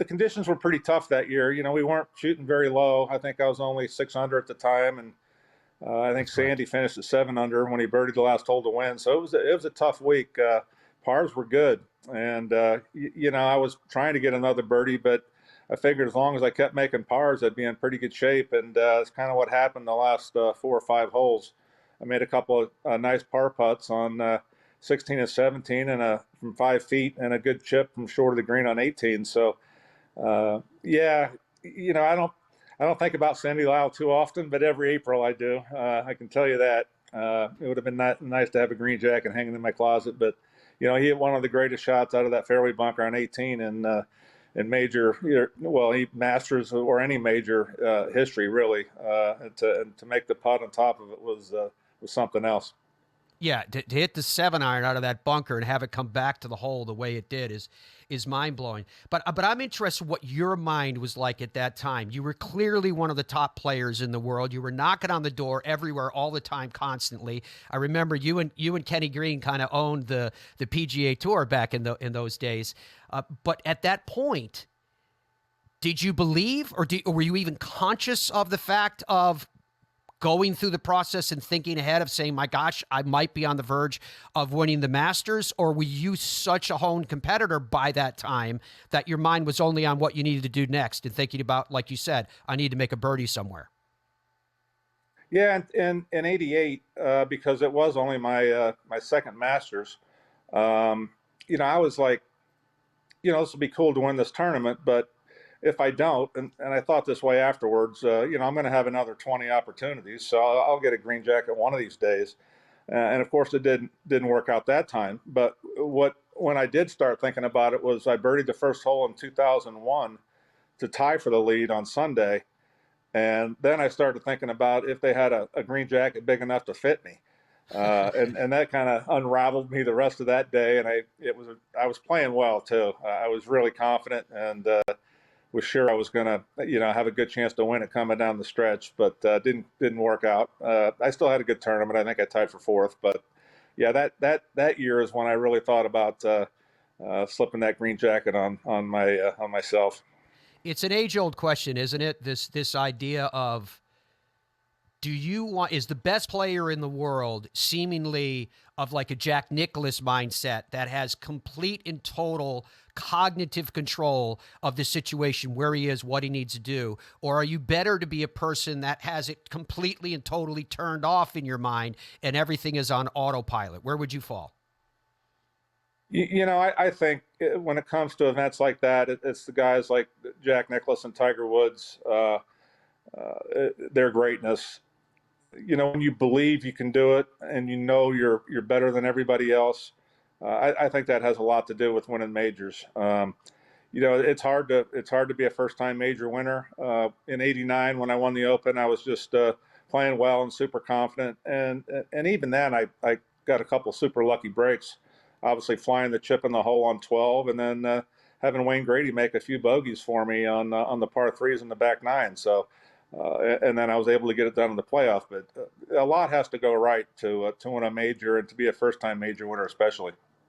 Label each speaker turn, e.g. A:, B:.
A: the conditions were pretty tough that year. We weren't shooting very low. I think I was only 6 under at the time, and I think
B: That's correct.
A: Sandy finished at 7 under when he birdied the last hole to win. So it was a tough week. Pars were good, and I was trying to get another birdie, but I figured as long as I kept making pars, I'd be in pretty good shape, and it's kind of what happened the last 4 or 5 holes. I made a couple of nice par putts on 16 and 17, and from 5 feet, and a good chip from short of the green on 18. So, yeah, I don't think about Sandy Lyle too often, but every April I do. I can tell you that. It would have been nice to have a green jacket hanging in my closet, but he hit one of the greatest shots out of that fairway bunker on 18, and in major, Masters or any major history, really. And to make the putt on top of it was something else.
B: Yeah, to hit the 7-iron out of that bunker and have it come back to the hole the way it did is mind blowing. But I'm interested what your mind was like at that time. You were clearly one of the top players in the world. You were knocking on the door everywhere, all the time, constantly. I remember you and Kenny Green kind of owned the PGA Tour back in those days. But at that point, did you believe, or were you even conscious of the fact of going through the process and thinking ahead of saying, my gosh, I might be on the verge of winning the Masters? Or were you such a honed competitor by that time that your mind was only on what you needed to do next and thinking about, like you said, I need to make a birdie somewhere?
A: Yeah, in '88, because it was only my second Masters. I was like, this would be cool to win this tournament, but if I don't, and I thought this way afterwards, I'm going to have another 20 opportunities, so I'll get a green jacket one of these days. And of course, it didn't work out that time. But when I did start thinking about it was I birdied the first hole in 2001 to tie for the lead on Sunday, and then I started thinking about if they had a green jacket big enough to fit me. And that kind of unraveled me the rest of that day. And I was playing well too. I was really confident, and was sure I was going to, have a good chance to win it coming down the stretch, but didn't work out. I still had a good tournament. I think I tied for fourth, but yeah, that year is when I really thought about slipping that green jacket on myself.
B: It's an age-old question, isn't it? This idea of, is the best player in the world seemingly of like a Jack Nicklaus mindset that has complete and total cognitive control of the situation, where he is, what he needs to do? Or are you better to be a person that has it completely and totally turned off in your mind and everything is on autopilot? Where would you fall?
A: I think when it comes to events like that, it's the guys like Jack Nicklaus and Tiger Woods, their greatness. When you believe you can do it and you're better than everybody else, I think that has a lot to do with winning majors. It's hard to be a first-time major winner. In '89, when I won the Open, I was just playing well and super confident, and even then, I got a couple super lucky breaks. Obviously, flying the chip in the hole on 12, and then having Wayne Grady make a few bogeys for me on the par threes in the back nine. So. And then I was able to get it done in the playoff. But a lot has to go right to win a major and to be a first-time major winner especially.